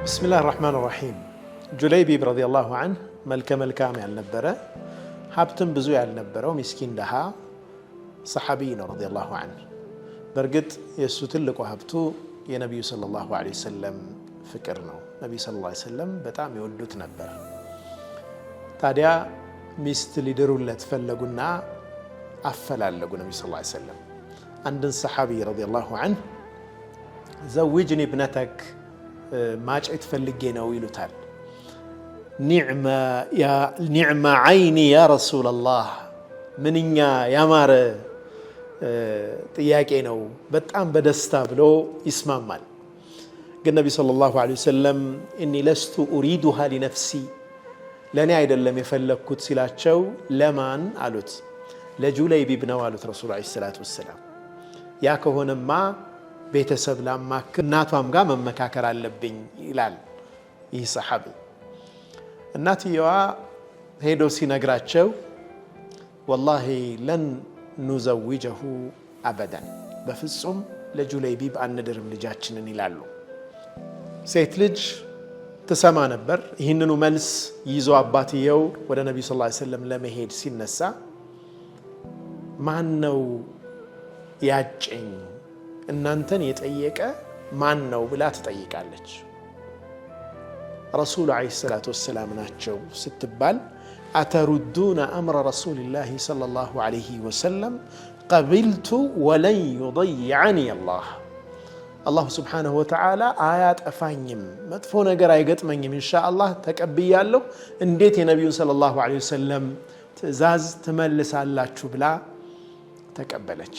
بسم الله الرحمن الرحيم جليبيب رضي الله عنه ملكام ያልነበረ ሀብትም ብዙ ያልነበረው ምስኪን ደሃ ሰሐቢ ነው رضي الله عنه በርግጥ የሱ ትልቁ ሀብቱ የነብዩ ሰለላሁ ዐለይሂ ወሰለም ፍቅር ነው ነብዩ ሰለላሁ ዐለይሂ ወሰለም በጣም ይወዱት ነበር ታዲያ ሚስት ሊድሩለት ፈለጉና አፈላለጉ ነብዩ ሰለላሁ ዐለይሂ ወሰለም አንድን ሰሐቢ رضي الله عنه زوجني ابنتك ማጭት ፈልጌ ነው ይሉታል ኒዕማ ዓይኒ ያ ረሱላላህ ምንኛ ያማረ ጥያቄ ነው በጣም በደስታ ብሎ ይስማማል ግን ነብዩ ሰለላሁ ዐለይሂ ወሰለም ኢኒ ለስቱ ኡሪዱሃ ሊነፍሲ ለኔ አይደለም የፈለኩት ሲላቸው ለማን አሉት ለጁለይቢብ ነው አሉት ረሱል ዐለይሂ ሰላቱ ወሰለም ያ ከሆነማ ቤተሰብ ላማክር እናቷም ጋር መመካከር አለብኝ ይላል ይህ ሰሐቢ እናትየዋ ሄዶ ሲነግራቸው والله لن نزوجه ابدا በፍጹም ለጁለይቢብ አንድርም ልጃችንን ይላሉ ሴት ልጅ ተሰማ ነበር ይህንኑ መልስ ይዞ አባትየው ወደ ነብዩ ሰለላሁ ዐለይሂ ወሰለም ለመሄድ ሲነሳ ማን ነው ያጨኝ እናንተን የጠየቀ ማን ነው ብላ ትጠይቃለች ረሱል ዐለይሂ ሰላቱ ወሰላም ናቸው ስትባል አተሩዱና አምረ ረሱልላህ ሰለላሁ ዐለይሂ ወሰለም ቀቢልቱ ወለን ይضيعني አላህ ሱብሓነሁ ወተዓላ አያጠፋኝም መጥፎ ነገር አይገጥመኝም ኢንሻአላህ ተቀብያለሁ እንዴት የነብዩን ሰለላሁ ዐለይሂ ወሰለም ትእዛዝ ትመልሳላችሁ ብላ ተቀበለች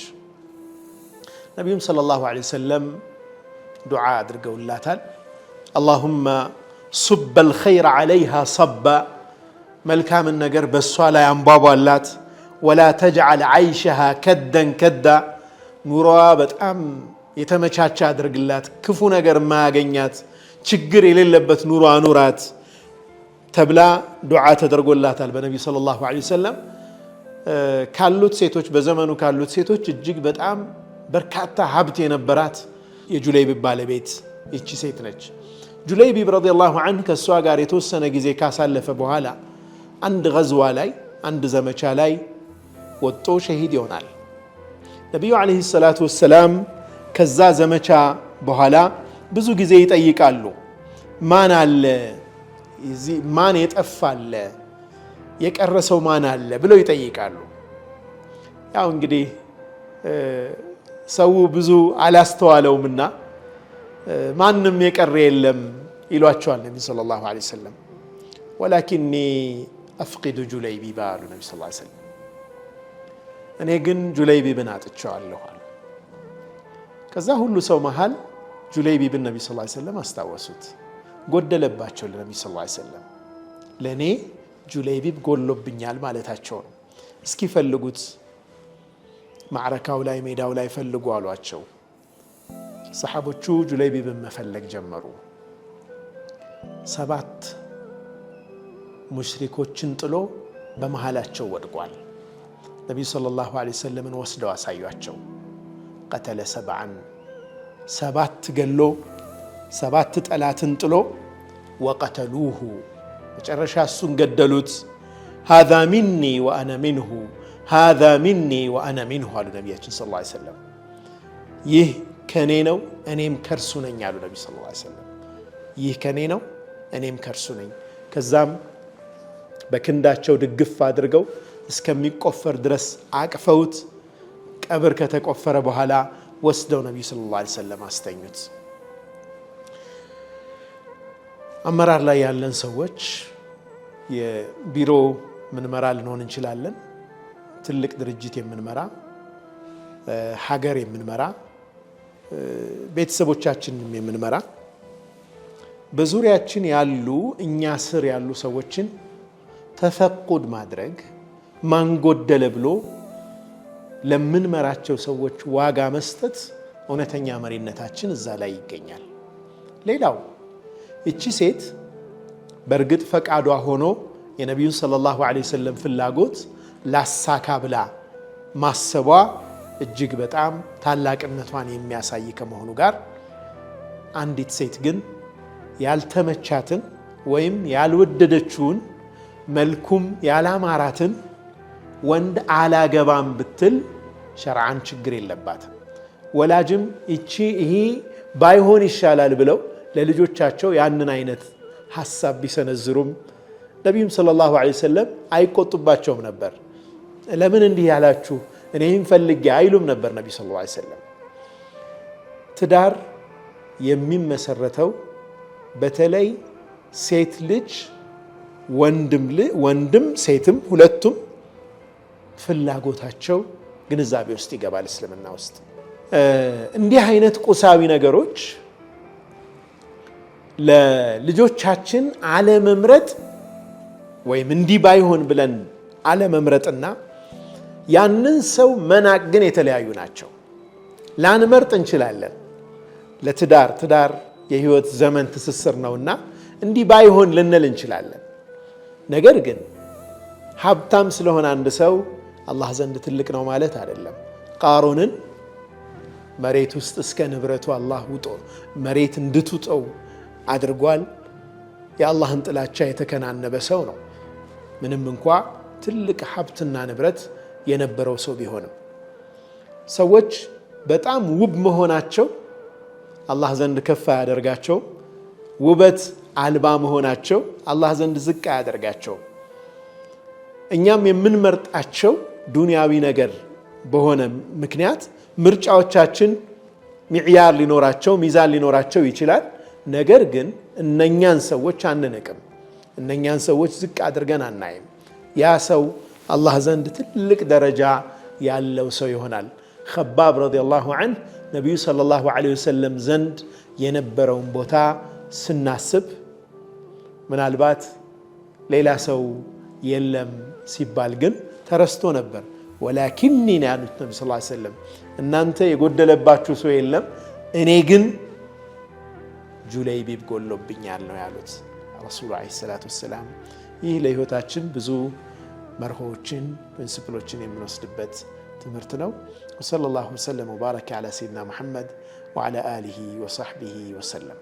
ነብዩም ሰለላሁ ዐለይሂ ወሰለም ዱዓ አድርገውላታል اللهم صب الخير عليها صبا መልካም ነገር በሷ ላይ አንቧቧላት ولا تجعل عيشها كدا كدا ኑሮዋ በጣም የተመቻቸ አድርግላት ክፉ ነገር ማያገኛት ችግር የሌለበት ኑሮ አኑራት ተብላ ዱዓ ተደርጎላታል በነብዩ ሰለላሁ ዐለይሂ ወሰለም ካሉት ሴቶች በዘመኑ ካሉት ሴቶች እጅግ በጣም በርካታ ሀብት የነበራት የጁለይቢብ ባለቤት እቺ ሴት ነች ጁለይቢብ ረዲየላሁ ዐንሁ ከሷ ጋር የተወሰነ ጊዜ ካሳለፈ በኋላ አንድ ገዝዋ ላይ አንድ ዘመቻ ላይ ወጥቶ ሸሂድ ይሆናል ነብዩ አለይሂ ሰላቱ ወሰላም ከዛ ዘመቻ በኋላ ብዙ ጊዜ ይጠይቃሉ ማን አለ ማን የጠፋለ የቀረሰው ማን አለ ብለው ይጠይቃሉ ያው እንግዲህ ሰው ብዙ አላስተዋለውምና ማንንም የቀረ የለም ይሏቸዋል ነብዩ ሰለላሁ ዐለይሂ ወሰለም ولكني افقد جليبيب አሉ ነብዩ ሰለላሁ ዐለይሂ ወሰለም እኔ ግን ጁለይቢብን አጥቼዋለሁ አሉ ከዛ ሁሉ ሰው መሃል ጁለይቢብን ነብዩ ሰለላሁ ዐለይሂ ወሰለም አስታወሱት ጎደለባቸው ለነብዩ ሰለላሁ ዐለይሂ ወሰለም ለኔ ጁለይቢብ ጎሎብኛል ማለታቸው ነው እስኪ ፈልጉት ማዕረካው ላይ ሜዳው ላይ ፈልጉ አሏቸው ሰሐቦቹ ጁለይቢብን መፈለግ ጀመሩ 7 ሙሽሪኮችን ጥሎ በመሃላቸው ወድቋል ነብዩ ሰለላሁ ዐለይሂ ወሰለም ወስደው አሳዩአቸው قتل 7 ገሎ 7 ጠላትን ጥሎ وقتلوه መጨረሻ እሱን ገደሉት هذا مني وانا منه هذا مني وانا منه አሉ ነብያችን ሰለላሁ ዐለይሂ ወሰለም ይህ ከኔ ነው እኔም ከርሱ ነኝ አሉ ነብዩ ሰለላሁ ዐለይሂ ወሰለም ይህ ከኔ ነው እኔም ከርሱ ነኝ ከዛም በክንዳቸው ድግፍ አድርገው እስከሚቆፈር ድረስ አቅፈውት ቀብር ከተቆፈረ በኋላ ወስደው ነብዩ ሰለላሁ ዐለይሂ ወሰለም አስተኙት አመራር ላይ ያለን ሰዎች የቢሮ ምንመራ ልንሆን እንችላለን ትልቅ ድርጅት የምንመራ ሀገር የምንመራ ቤተሰቦቻችንን የምንመራ በዙሪያችን ያሉ እኛ ስር ያሉ ሰዎችን ተፈቁድ ማድረግ ማንጎደለ ብሎ ለምንመራቸው ሰዎች ዋጋ መስጠት እውነተኛ መሪነታችን እዛ ላይ ይገኛል ሌላው እቺ ሴት በርግጥ ፈቃዷ ሆኖ የነብዩ ሰለላሁ ዐለይሂ ወሰለም ፍላጎት ላሳካ ብላ ማሰቧ እጅግ በጣም ታላቅነቷን የሚያሳይ ከመሆኑ ጋር አንዲት ሴት ግን ያልተመቻትን ወይም ያልወደደችውን መልኩም ያላማራትን ወንድ አላገባም ብትል ሸርዓን ችግር የለባትም። ወላጅም ይሄ ባይሆን ይሻላል ብለው ለልጆቻቸው ያንን አይነት ሐሳብ ቢሰነዝሩም ነቢዩም ሰለላሁ ዐለይሂ ወሰለም አይቆጡባቸውም ነበር። ለምን እንዲህ ያላችሁ እኔም ፈልጌ አይሉም ነበር ነቢ ሰለላሁ ዐለይሂ ወሰለም። ትዳር የሚመሰረተው በተለይ ሴት ልጅ ወንድም ሴትም ሁለቱም ፍላጎታቸው ግንዛቤ ውስጥ ይገባል። እስልምና ውስጥ እንዲህ አይነት ቁሳዊ ነገሮች ለልጆቻችን አለመምረጥ ወይም እንዲህ ባይሆን ብለን አለመምረጥና ያንን ሰው መናቅ ግን የተለያዩ ናቸው። ላንመርጥ እንችላለን። ለትዳር የህይወት ዘመን ትስስር ነውና እንዲህ ባይሆን ልንል እንችላለን። ነገር ግን ሀብታም ስለሆነ አንድ ሰው አላህ ዘንድ ትልቅ ነው ማለት አይደለም። ቃሩንን መሬት ውስጥ እስከ ንብረቱ አላህ ውጦ መሬት እንድትውጠው አድርጓል። የአላህን ጥላቻ የተከናነበ ሰው ነው፣ ምንም እንኳ ትልቅ ሀብትና ንብረት የነበረው ሰው ቢሆንም። ሰዎች በጣም ውብ መሆናቸው አላህ ዘንድ ከፍ አያደርጋቸው፣ ውበት አልባ መሆናቸው አላህ ዘንድ ዝቅ አያደርጋቸው። እኛም የምንመርጣቸው ዱንያዊ ነገር በሆነ ምክንያት ምርጫዎቻችን ሚዕያር ሊኖራቸው ሚዛን ሊኖራቸው ይችላል። ነገር ግን እነኛን ሰዎች አንንቅም፣ እነኛን ሰዎች ዝቅ አድርገን አናይም። ያ ሰው አላህ ዘንድ ትልቅ ደረጃ ያለው ሰው ይሆናል። ኸባብ ረዲየላሁ ዐንሁ ነቢዩ ሰለላሁ ዐለይሂ ወሰለም ዘንድ የነበረውን ቦታ ስናስብ ምናልባት ሌላ ሰው የለም ሲባል ግን ተረስቶ ነበር። ወላኪኒ ያሉት ነቢ ስ ሰለም እናንተ የጎደለባችሁ ሰው የለም፣ እኔ ግን ጁለይቢብ ጎሎብኛል ነው ያሉት ረሱሉ ዐለይሂ ሰላቱ ወሰላም። ይህ ለህይወታችን ብዙ መርሆችን ፕሪንሲፕሎችን የምንወስድበት ትምህርት ነው። ወሰለላሁ ወሰለም ወባረከ ዐላ ሰይድና ሙሐመድ ወዐላ አሊሂ ወሰሕቢሂ ወሰለም።